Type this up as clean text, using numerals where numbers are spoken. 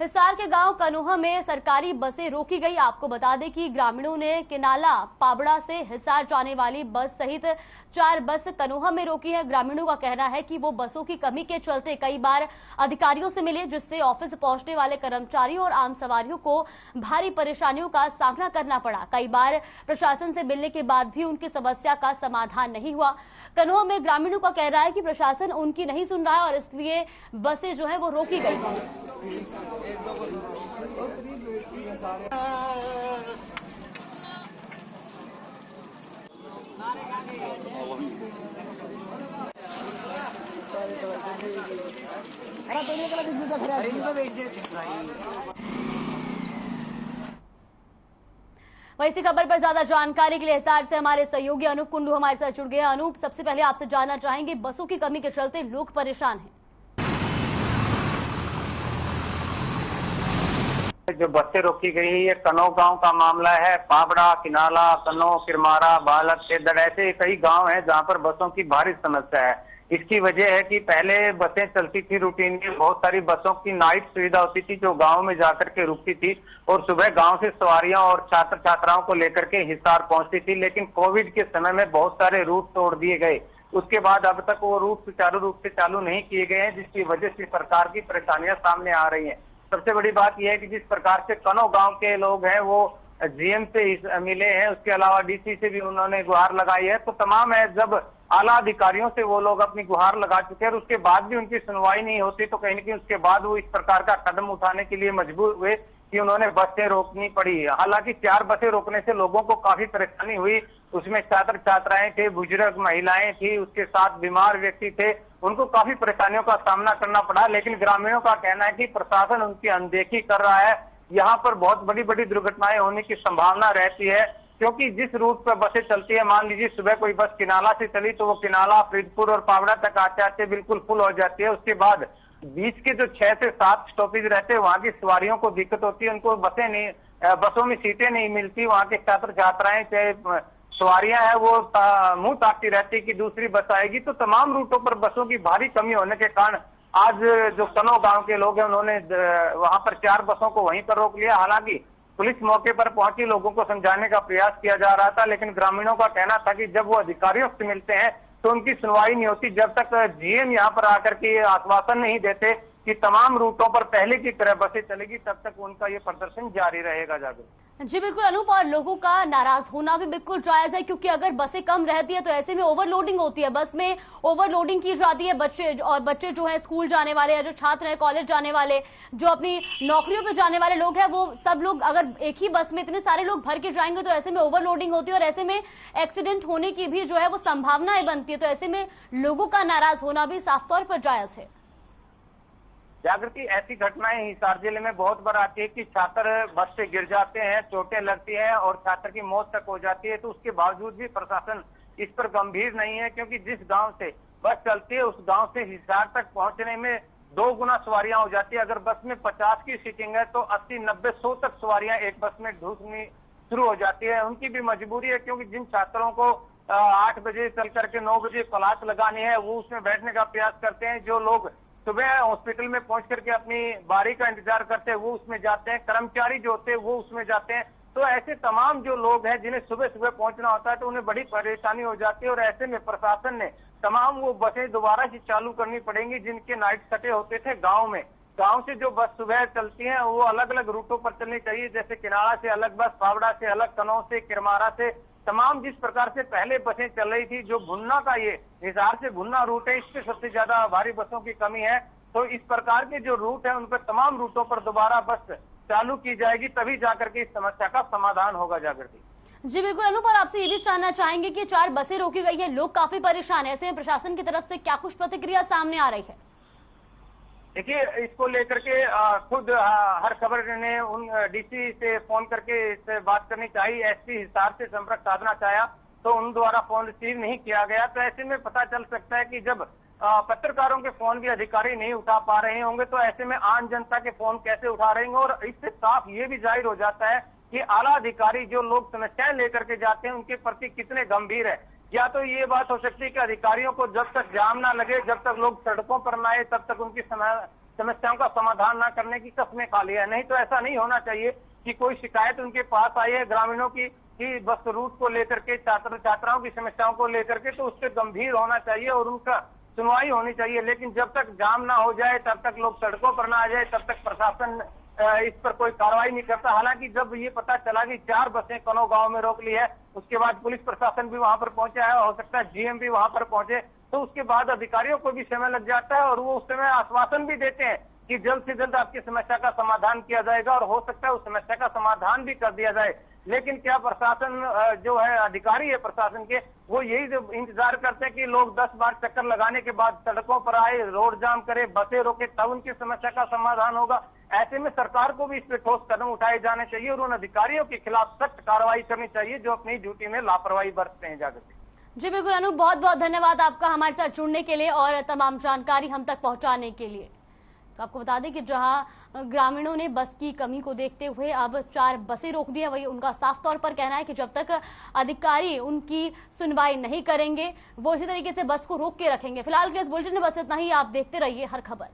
हिसार के गांव कनोहा में सरकारी बसें रोकी गई। आपको बता दें कि ग्रामीणों ने किनाला पाबड़ा से हिसार जाने वाली बस सहित 4 बस कनोहा में रोकी है। ग्रामीणों का कहना है कि वो बसों की कमी के चलते कई बार अधिकारियों से मिले, जिससे ऑफिस पहुंचने वाले कर्मचारियों और आम सवारियों को भारी परेशानियों का सामना करना पड़ा। कई बार प्रशासन से मिलने के बाद भी उनकी समस्या का समाधान नहीं हुआ। कनोहा में ग्रामीणों का कहना है कि प्रशासन उनकी नहीं सुन रहा है और इसलिए बसें जो है वो रोकी गई हैं। वहीं इसी खबर पर ज्यादा जानकारी के लिए हिसार से हमारे सहयोगी अनूप कुंडू हमारे साथ जुड़ गए। अनूप, सबसे पहले आपसे जानना चाहेंगे, बसों की कमी के चलते लोग परेशान हैं। जो बसें रोकी गई है ये कनौ गांव का मामला है। पाबड़ा, किनाला, कनौ, किरमारा, बालक, शेदड़ ऐसे कई गांव हैं जहां पर बसों की भारी समस्या है। इसकी वजह है कि पहले बसें चलती थी रूटीन में, बहुत सारी बसों की नाइट सुविधा होती थी जो गांव में जाकर के रुकती थी और सुबह गांव से सवारियां और छात्र छात्राओं को लेकर के हिसार पहुंचती थी। लेकिन कोविड के समय में बहुत सारे रूट तोड़ दिए गए, उसके बाद अब तक वो रूट सुचारू रूप से चालू नहीं किए गए हैं, जिसकी वजह से सरकार की परेशानियां सामने आ रही है। सबसे बड़ी बात यह है कि जिस प्रकार से कनौ गांव के लोग हैं वो जीएम से मिले हैं, उसके अलावा डीसी से भी उन्होंने गुहार लगाई है, तो तमाम है जब आला अधिकारियों से वो लोग अपनी गुहार लगा चुके हैं और उसके बाद भी उनकी सुनवाई नहीं होती, तो कहीं न कहीं उसके बाद वो इस प्रकार का कदम उठाने के लिए मजबूर हुए कि उन्होंने बसें रोकनी पड़ी। हालांकि 4 बसें रोकने से लोगों को काफी परेशानी हुई, उसमें छात्र छात्राएं थे, बुजुर्ग महिलाएं थी, उसके साथ बीमार व्यक्ति थे, उनको काफी परेशानियों का सामना करना पड़ा। लेकिन ग्रामीणों का कहना है कि प्रशासन उनकी अनदेखी कर रहा है। यहाँ पर बहुत बड़ी बड़ी दुर्घटनाएं होने की संभावना रहती है, क्योंकि जिस रूट पर बसें चलती है, मान लीजिए सुबह कोई बस किनाला से चली तो वो किनाला, फरीदपुर और पावड़ा तक आते आते बिल्कुल फुल हो जाती है। उसके बाद बीच के जो 6 से 7 स्टॉपेज रहते हैं वहां की सवारियों को दिक्कत होती है, उनको बसों में सीटें नहीं मिलती। वहां के छात्र छात्राएं चाहे सवारियां हैं वो मुंह ताकती रहती कि दूसरी बस आएगी। तो तमाम रूटों पर बसों की भारी कमी होने के कारण आज जो कनौ गांव के लोग हैं उन्होंने वहां पर 4 बसों को वहीं पर रोक लिया। हालांकि पुलिस मौके पर पहुंची, लोगों को समझाने का प्रयास किया जा रहा था, लेकिन ग्रामीणों का कहना था कि जब वो अधिकारियों से मिलते हैं तो उनकी सुनवाई नहीं होती। जब तक जीएम यहाँ पर आकर के आश्वासन नहीं देते कि तमाम रूटों पर पहले की तरह बसें चलेगी, तब तक उनका ये प्रदर्शन जारी रहेगा। जागृति जी बिल्कुल अनूप, और लोगों का नाराज होना भी बिल्कुल जायज है, क्योंकि अगर बसें कम रहती है तो ऐसे में ओवरलोडिंग होती है, बस में ओवरलोडिंग की जाती है। बच्चे जो है स्कूल जाने वाले या जो छात्र हैं कॉलेज जाने वाले, जो अपनी नौकरियों पे जाने वाले लोग हैं, वो सब लोग अगर एक ही बस में इतने सारे लोग भर के जाएंगे तो ऐसे में ओवरलोडिंग होती है और ऐसे में एक्सीडेंट होने की भी जो है वो संभावनाएं बनती है। तो ऐसे में लोगों का नाराज होना भी साफ तौर पर जायज है। जागृति, ऐसी घटनाएं हिसार जिले में बहुत बार आती है कि छात्र बस से गिर जाते हैं, चोटें लगती हैं और छात्र की मौत तक हो जाती है। तो उसके बावजूद भी प्रशासन इस पर गंभीर नहीं है, क्योंकि जिस गांव से बस चलती है उस गांव से हिसार तक पहुंचने में 2 गुना सवारियां हो जाती है। अगर बस में 50 की सीटिंग है तो 80, 90, 100 तक सवारियां एक बस में ढूंढनी शुरू हो जाती है। उनकी भी मजबूरी है, क्योंकि जिन छात्रों को 8 बजे चल करके 9 बजे क्लास लगानी है वो उसमें बैठने का प्रयास करते हैं। जो लोग सुबह हॉस्पिटल में पहुंच करके अपनी बारी का इंतजार करते हैं वो उसमें जाते हैं, कर्मचारी जो होते हैं वो उसमें जाते हैं। तो ऐसे तमाम जो लोग हैं जिन्हें सुबह सुबह पहुंचना होता है तो उन्हें बड़ी परेशानी हो जाती है और ऐसे में प्रशासन ने तमाम वो बसें दोबारा से चालू करनी पड़ेंगी जिनके नाइट सटे होते थे गाँव में। गाँव से जो बस सुबह चलती है वो अलग अलग रूटों पर चलनी चाहिए, जैसे किनारा से अलग बस, पावड़ा से अलग, कनौ से, किरमारा से, तमाम जिस प्रकार से पहले बसें चल रही थी। जो भुन्ना का ये हिसार से भुन्ना रूट है, इस पे सबसे ज्यादा भारी बसों की कमी है। तो इस प्रकार के जो रूट है उन पर तमाम रूटों पर दोबारा बस चालू की जाएगी, तभी जाकर के इस समस्या का समाधान होगा। जागृति जी बिल्कुल अनूप, और आपसे ये भी जानना चाहेंगे कि 4 बसें रोकी गई है, लोग काफी परेशान है, ऐसे में प्रशासन की तरफ से क्या कुछ प्रतिक्रिया सामने आ रही है? देखिए, इसको लेकर के खुद हर खबर ने उन डीसी से फोन करके इससे बात करनी चाहिए, एसपी हिसार से संपर्क साधना चाहा तो उन द्वारा फोन रिसीव नहीं किया गया। तो ऐसे में पता चल सकता है कि जब पत्रकारों के फोन भी अधिकारी नहीं उठा पा रहे होंगे तो ऐसे में आम जनता के फोन कैसे उठा रहे होंगे। और इससे साफ ये भी जाहिर हो जाता है कि आला अधिकारी जो लोग समस्याएं लेकर के जाते हैं उनके प्रति कितने गंभीर है। या तो ये बात हो सकती है कि अधिकारियों को जब तक जाम ना लगे, जब तक लोग सड़कों पर ना आए, तब तक उनकी समस्याओं का समाधान न करने की कस्में खा लिया है। नहीं तो ऐसा नहीं होना चाहिए कि कोई शिकायत उनके पास आई है ग्रामीणों की कि बस रूट को लेकर के, छात्राओं की समस्याओं को लेकर के, तो उससे गंभीर होना चाहिए और उनका सुनवाई होनी चाहिए। लेकिन जब तक जाम ना हो जाए, तब तक लोग सड़कों पर ना आ जाए, तब तक प्रशासन इस पर कोई कार्रवाई नहीं करता। हालांकि जब ये पता चला कि 4 बसें कनौ गांव में रोक ली है, उसके बाद पुलिस प्रशासन भी वहां पर पहुंचा है, हो सकता है जीएम भी वहां पर पहुंचे, तो उसके बाद अधिकारियों को भी समय लग जाता है और वो उस समय आश्वासन भी देते हैं कि जल्द से जल्द आपकी समस्या का समाधान किया जाएगा और हो सकता है उस समस्या का समाधान भी कर दिया जाए। लेकिन क्या प्रशासन जो है, अधिकारी है प्रशासन के, वो यही इंतजार करते हैं कि लोग 10 बार चक्कर लगाने के बाद सड़कों पर आए, रोड जाम करे, बसें रोके, तब उनकी समस्या का समाधान होगा। ऐसे में सरकार को भी इस पर ठोस कदम उठाए जाने चाहिए और उन अधिकारियों के खिलाफ सख्त कार्रवाई करनी चाहिए जो अपनी ड्यूटी में लापरवाही बरतते हैं। जागृति जी बिल्कुल अनूप, बहुत बहुत धन्यवाद आपका हमारे साथ जुड़ने के लिए और तमाम जानकारी हम तक पहुंचाने के लिए। तो आपको बता दें कि जहां ग्रामीणों ने बस की कमी को देखते हुए अब 4 बसें रोक दी है, वही उनका साफ तौर पर कहना है कि जब तक अधिकारी उनकी सुनवाई नहीं करेंगे वो इसी तरीके से बस को रोक के रखेंगे। फिलहाल के इस बुलेटिन में बस इतना ही। आप देखते रहिए हर खबर।